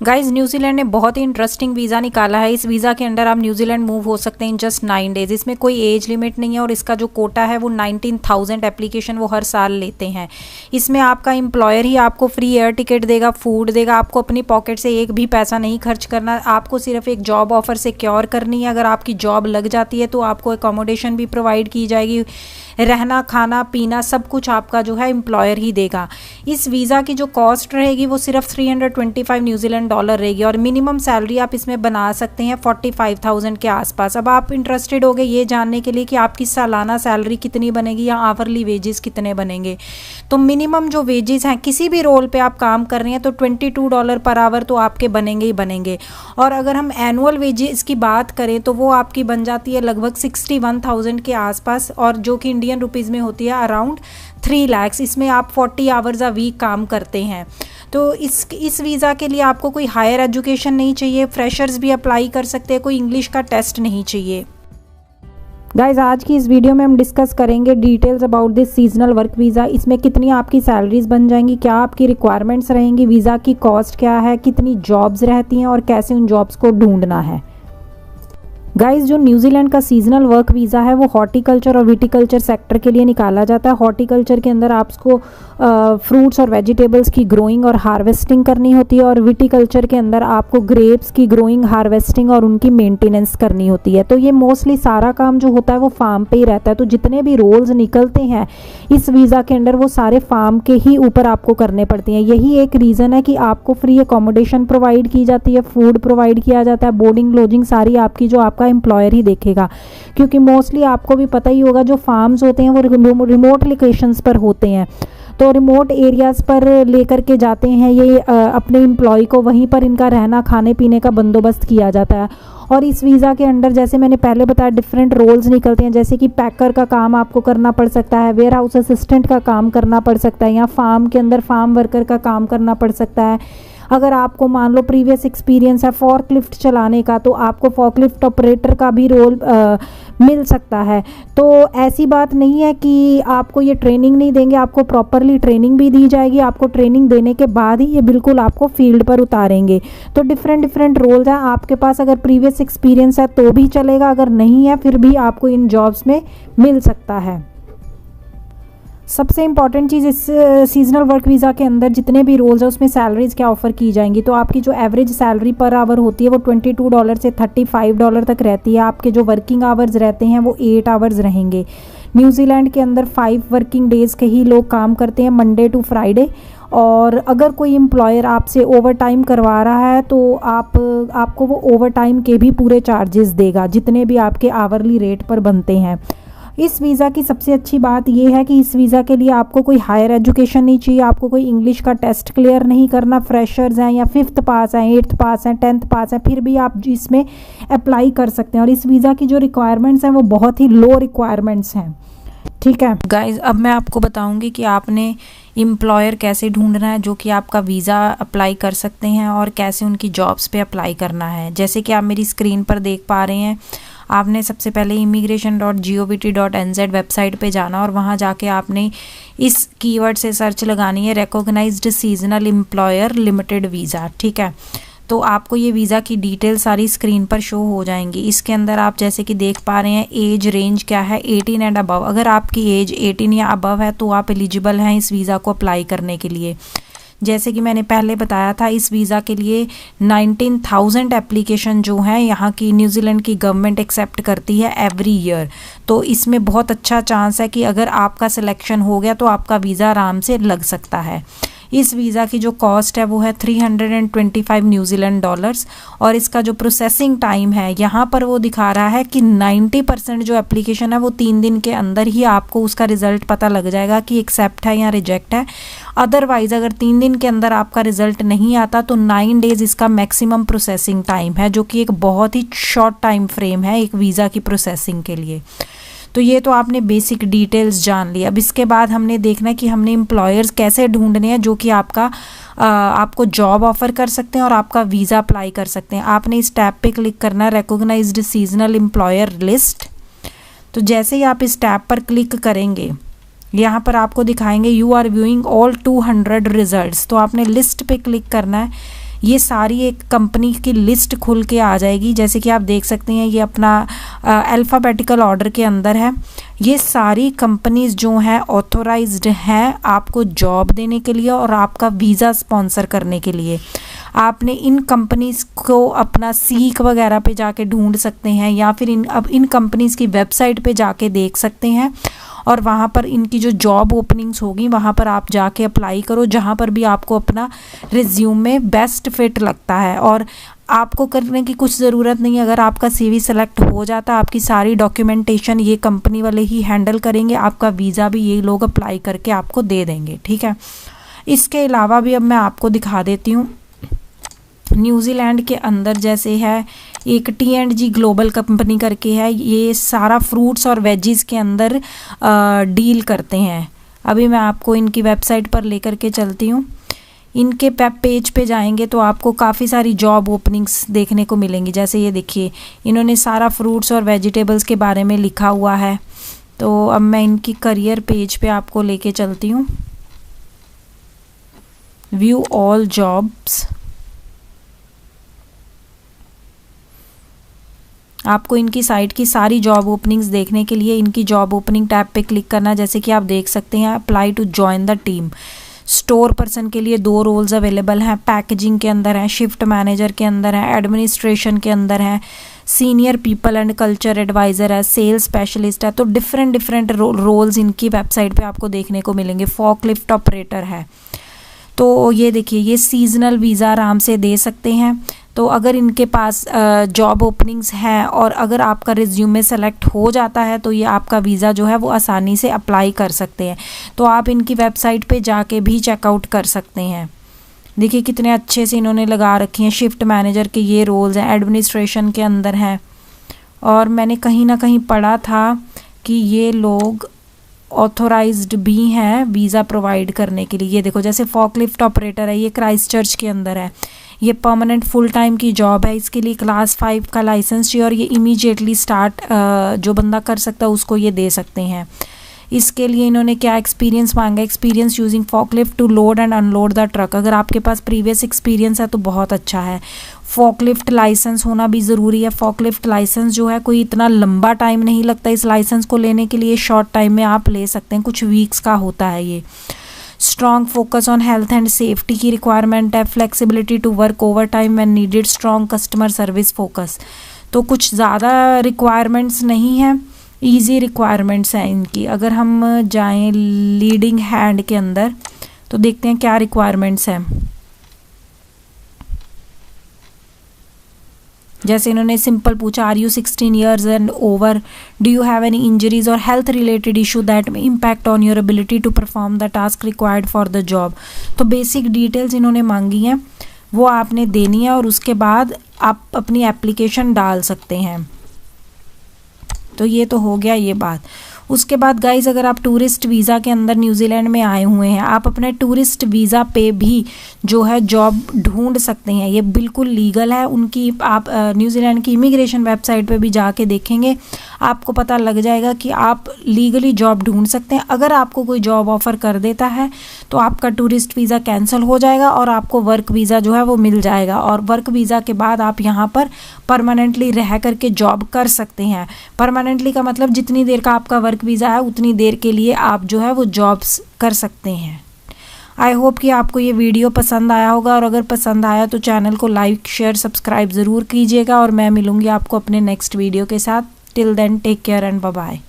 Guys New Zealand ने बहुत ही interesting visa निकाला है। इस वीज़ा के अंडर आप न्यूजीलैंड मूव हो सकते हैं इन जस्ट 9 डेज। इसमें कोई एज लिमिट नहीं है और इसका जो कोटा है वो 19,000 एप्लीकेशन वो हर साल लेते हैं। इसमें आपका एम्प्लॉयर ही आपको फ्री एयर टिकट देगा, फूड देगा, आपको अपनी पॉकेट से एक भी पैसा नहीं खर्च करना। आपको सिर्फ एक जॉब ऑफर सिक्योर करनी है। अगर आपकी जॉब लग जाती है तो आपको एकोमोडेशन भी प्रोवाइड की जाएगी, रहना खाना पीना सब कुछ आपका जो है एम्प्लॉयर ही देगा। इस वीज़ा की जो कॉस्ट रहेगी वो सिर्फ 325 न्यूजीलैंड डॉलर रहेगी और मिनिमम सैलरी आप इसमें बना सकते हैं 45,000 के आसपास। अब आप इंटरेस्टेड हो गए ये जानने के लिए कि आपकी सालाना सैलरी कितनी बनेगी या आवरली वेजेस कितने बनेंगे। तो मिनिमम जो वेजेस हैं किसी भी रोल पे आप काम कर रहे हैं तो $22 पर आवर तो आपके बनेंगे ही बनेंगे। और अगर हम एनुअल वेजेस की बात करें तो वो आपकी बन जाती है लगभग 61,000 के आसपास और जो कि इंडियन रुपीज़ में होती है अराउंड 3 लाख। इसमें आप 40 आवर्स अ वीक काम करते हैं। तो इस वीज़ा के लिए आपको कोई हायर एजुकेशन नहीं चाहिए, फ्रेशर्स भी अप्लाई कर सकते हैं, कोई इंग्लिश का टेस्ट नहीं चाहिए। गाइज आज की इस वीडियो में हम डिस्कस करेंगे details about this seasonal work visa. इसमें कितनी आपकी सैलरीज बन जाएंगी, क्या आपकी रिक्वायरमेंट्स रहेंगी, वीज़ा की कॉस्ट क्या है, कितनी जॉब्स रहती हैं और कैसे उन जॉब्स को ढूंढना है। गाइस जो न्यूजीलैंड का सीजनल वर्क वीज़ा है वो हॉर्टिकल्चर और विटिकल्चर सेक्टर के लिए निकाला जाता है। हॉर्टिकल्चर के अंदर आपको फ्रूट्स और वेजिटेबल्स की ग्रोइंग और हार्वेस्टिंग करनी होती है और विटिकल्चर के अंदर आपको ग्रेप्स की ग्रोइंग, हार्वेस्टिंग और उनकी मेंटेनेंस करनी होती है। तो ये मोस्टली सारा काम जो होता है वो फार्म पे ही रहता है। तो जितने भी रोल्स निकलते हैं इस वीज़ा के अंडर वो सारे फार्म के ही ऊपर आपको करने पड़ती हैं। यही एक रीज़न है कि आपको फ्री एकोमोडेशन प्रोवाइड की जाती है, फूड प्रोवाइड किया जाता है, बोर्डिंग लॉजिंग सारी आपकी जो आपका एम्प्लॉयर ही देखेगा। क्योंकि मोस्टली आपको भी पता ही होगा जो फार्म्स होते हैं वो रिमोट लोकेशंस पर होते हैं। तो रिमोट एरियाज़ पर लेकर के जाते हैं ये अपने एम्प्लॉय को, वहीं पर इनका रहना खाने पीने का बंदोबस्त किया जाता है। और इस वीज़ा के अंडर जैसे मैंने पहले बताया डिफरेंट रोल्स निकलते हैं, जैसे कि पैकर का काम आपको करना पड़ सकता है, वेयर हाउस असिस्टेंट का काम करना पड़ सकता है, या फार्म के अंदर फार्म वर्कर का काम करना पड़ सकता है। अगर आपको मान लो प्रीवियस एक्सपीरियंस है फॉर्कलिफ्ट चलाने का तो आपको फॉर्कलिफ्ट ऑपरेटर का भी रोल मिल सकता है। तो ऐसी बात नहीं है कि आपको ये ट्रेनिंग नहीं देंगे, आपको प्रॉपरली ट्रेनिंग भी दी जाएगी। आपको ट्रेनिंग देने के बाद ही ये बिल्कुल आपको फील्ड पर उतारेंगे। तो डिफरेंट रोल्स हैं आपके पास। अगर प्रीवियस एक्सपीरियंस है तो भी चलेगा, अगर नहीं है फिर भी आपको इन जॉब्स में मिल सकता है। सबसे इंपॉर्टेंट चीज़ इस सीजनल वर्क वीज़ा के अंदर जितने भी रोल्स हैं उसमें सैलरीज क्या ऑफ़र की जाएंगी। तो आपकी जो एवरेज सैलरी पर आवर होती है वो $22 से $35 तक रहती है। आपके जो वर्किंग आवर्स रहते हैं वो 8 आवर्स रहेंगे। न्यूजीलैंड के अंदर 5 वर्किंग डेज़ के ही लोग काम करते हैं, मंडे टू फ्राइडे। और अगर कोई एम्प्लॉयर आपसे ओवर टाइम करवा रहा है तो आपको वो ओवर टाइम के भी पूरे चार्जेस देगा जितने भी आपके आवरली रेट पर बनते हैं। इस वीज़ा की सबसे अच्छी बात यह है कि इस वीज़ा के लिए आपको कोई हायर एजुकेशन नहीं चाहिए, आपको कोई इंग्लिश का टेस्ट क्लियर नहीं करना। फ्रेशर्स हैं या 5th पास हैं, 8th पास हैं, 10th पास हैं, फिर भी आप इसमें अप्लाई कर सकते हैं। और इस वीज़ा की जो रिक्वायरमेंट्स हैं वो बहुत ही लो रिक्वायरमेंट्स हैं। ठीक है गाइज, अब मैं आपको बताऊंगी कि आपने एम्प्लॉयर कैसे ढूंढना है जो कि आपका वीज़ा अप्लाई कर सकते हैं और कैसे उनकी जॉब्स पे अप्लाई करना है। जैसे कि आप मेरी स्क्रीन पर देख पा रहे हैं, आपने सबसे पहले immigration.gov.nz वेबसाइट पे जाना और वहाँ जाके आपने इस कीवर्ड से सर्च लगानी है recognised seasonal employer limited visa. ठीक है, तो आपको ये वीज़ा की डिटेल सारी स्क्रीन पर शो हो जाएंगी। इसके अंदर आप जैसे कि देख पा रहे हैं एज रेंज क्या है, 18 एंड अबव। अगर आपकी एज 18 या अबव है तो आप एलिजिबल हैं इस वीज़ा को अप्लाई करने के लिए। जैसे कि मैंने पहले बताया था इस वीज़ा के लिए 19,000 एप्लीकेशन जो हैं यहाँ की न्यूजीलैंड की गवर्नमेंट एक्सेप्ट करती है एवरी ईयर। तो इसमें बहुत अच्छा चांस है कि अगर आपका सिलेक्शन हो गया तो आपका वीज़ा आराम से लग सकता है। इस वीज़ा की जो कॉस्ट है वो है 325 न्यूजीलैंड डॉलर्स और इसका जो प्रोसेसिंग टाइम है यहाँ पर वो दिखा रहा है कि 90% जो एप्लीकेशन है वो 3 दिन के अंदर ही आपको उसका रिज़ल्ट पता लग जाएगा कि एक्सेप्ट है या रिजेक्ट है। अदरवाइज़ अगर 3 दिन के अंदर आपका रिज़ल्ट नहीं आता तो 9 डेज़ इसका मैक्सिमम प्रोसेसिंग टाइम है, जो कि एक बहुत ही शॉर्ट टाइम फ्रेम है एक वीज़ा की प्रोसेसिंग के लिए। तो ये तो आपने बेसिक डिटेल्स जान ली। अब इसके बाद हमने देखना है कि हमने एम्प्लॉयर्स कैसे ढूंढने हैं जो कि आपको जॉब ऑफर कर सकते हैं और आपका वीज़ा अप्लाई कर सकते हैं। आपने इस टैब पे क्लिक करना है रिकॉग्नाइज्ड सीजनल एम्प्लॉयर लिस्ट। तो जैसे ही आप इस टैब पर क्लिक करेंगे यहाँ पर आपको दिखाएंगे you are viewing all 200 results. तो आपने लिस्ट पे क्लिक करना है। ये सारी एक कंपनी की लिस्ट खुल के आ जाएगी। जैसे कि आप देख सकते हैं ये अपना अल्फ़ाबेटिकल ऑर्डर के अंदर है। ये सारी कंपनीज जो हैं ऑथोराइज्ड हैं आपको जॉब देने के लिए और आपका वीज़ा स्पॉन्सर करने के लिए। आपने इन कंपनीज़ को अपना सीक वगैरह पे जाके ढूंढ सकते हैं या फिर इन कंपनीज़ की वेबसाइट पे जाके देख सकते हैं और वहाँ पर इनकी जो जॉब ओपनिंग्स होगी वहाँ पर आप जाके अप्लाई करो, जहाँ पर भी आपको अपना रिज्यूमे बेस्ट फिट लगता है। और आपको करने की कुछ ज़रूरत नहीं है। अगर आपका सीवी सेलेक्ट हो जाता, आपकी सारी डॉक्यूमेंटेशन ये कंपनी वाले ही हैंडल करेंगे, आपका वीज़ा भी ये लोग अप्लाई करके आपको दे देंगे, ठीक है। इसके अलावा भी अब मैं आपको दिखा देती हूँ। न्यूजीलैंड के अंदर जैसे है एक T&G ग्लोबल कंपनी करके है, ये सारा फ्रूट्स और वेजीज के अंदर डील करते हैं। अभी मैं आपको इनकी वेबसाइट पर लेकर के चलती हूँ। इनके पेज पे जाएंगे तो आपको काफ़ी सारी जॉब ओपनिंग्स देखने को मिलेंगी। जैसे ये देखिए, इन्होंने सारा फ्रूट्स और वेजिटेबल्स के बारे में लिखा हुआ है। तो अब मैं इनकी करियर पेज पे आपको लेके चलती हूँ। व्यू ऑल जॉब्स, आपको इनकी साइट की सारी जॉब ओपनिंग्स देखने के लिए इनकी जॉब ओपनिंग टैब पे क्लिक करना। जैसे कि आप देख सकते हैं, apply to join the team. Store person के लिए 2 रोल्स अवेलेबल हैं, पैकेजिंग के अंदर है, शिफ्ट मैनेजर के अंदर है, एडमिनिस्ट्रेशन के अंदर है, senior people and culture adviser है, सेल्स स्पेशलिस्ट है। तो डिफरेंट रोल्स इनकी वेबसाइट पे आपको देखने को मिलेंगे। फॉकलिफ्ट ऑपरेटर है। तो ये देखिए, ये सीजनल वीज़ा आराम से दे सकते हैं। तो अगर इनके पास जॉब ओपनिंग्स हैं और अगर आपका रिज्यूमे सेलेक्ट हो जाता है तो ये आपका वीज़ा जो है वो आसानी से अप्लाई कर सकते हैं। तो आप इनकी वेबसाइट पे जाके भी चेकआउट कर सकते हैं। देखिए कितने अच्छे से इन्होंने लगा रखी हैं। शिफ्ट मैनेजर के ये रोल्स हैं, एडमिनिस्ट्रेशन के अंदर हैं। और मैंने कहीं ना कहीं पढ़ा था कि ये लोग ऑथोराइज्ड भी हैं वीज़ा प्रोवाइड करने के लिए। ये देखो, जैसे फॉकलिफ्ट ऑपरेटर है, ये क्राइस्टचर्च के अंदर है। ये परमानेंट फुल टाइम की जॉब है। इसके लिए क्लास 5 का लाइसेंस चाहिए और ये इमीडिएटली स्टार्ट जो बंदा कर सकता है उसको ये दे सकते हैं। इसके लिए इन्होंने क्या एक्सपीरियंस मांगा, experience using forklift to load and unload the truck. अगर आपके पास प्रीवियस एक्सपीरियंस है तो बहुत अच्छा है। फॉकलिफ्ट लाइसेंस होना भी ज़रूरी है। फॉकलिफ्ट लाइसेंस जो है कोई इतना लंबा टाइम नहीं लगता इस लाइसेंस को लेने के लिए, शॉर्ट टाइम में आप ले सकते हैं, कुछ वीक्स का होता है ये। Strong focus on health and safety की रिक्वायरमेंट है। Flexibility to work overtime when needed. Strong customer service focus. तो कुछ ज़्यादा रिक्वायरमेंट्स नहीं है, ईजी रिक्वायरमेंट्स हैं इनकी। अगर हम जाएं लीडिंग हैंड के अंदर तो देखते हैं क्या रिक्वायरमेंट्स हैं। जैसे इन्होंने सिंपल पूछा, are you 16 years and over, do you have any injuries or health related issue that may impact on your ability to perform the task required for the job. तो बेसिक डिटेल्स इन्होंने मांगी हैं, वो आपने देनी है और उसके बाद आप अपनी एप्लीकेशन डाल सकते हैं। तो ये तो हो गया ये बात। उसके बाद गाइज, अगर आप टूरिस्ट वीज़ा के अंदर न्यूजीलैंड में आए हुए हैं, आप अपने टूरिस्ट वीज़ा पे भी जो है जॉब ढूंढ सकते हैं। ये बिल्कुल लीगल है। उनकी आप न्यूजीलैंड की इमिग्रेशन वेबसाइट पे भी जाके देखेंगे, आपको पता लग जाएगा कि आप लीगली जॉब ढूंढ सकते हैं। अगर आपको कोई जॉब ऑफ़र कर देता है तो आपका टूरिस्ट वीज़ा कैंसिल हो जाएगा और आपको वर्क वीज़ा जो है वो मिल जाएगा। और वर्क वीज़ा के बाद आप यहाँ पर परमानेंटली रह करके जॉब कर सकते हैं। परमानेंटली का मतलब जितनी देर का आपका वर्क वीज़ा है उतनी देर के लिए आप जो है वो जॉब्स कर सकते हैं। आई होप कि आपको ये वीडियो पसंद आया होगा और अगर पसंद आया तो चैनल को लाइक शेयर सब्सक्राइब ज़रूर कीजिएगा और मैं मिलूँगी आपको अपने नेक्स्ट वीडियो के साथ। Till then take care and bye bye.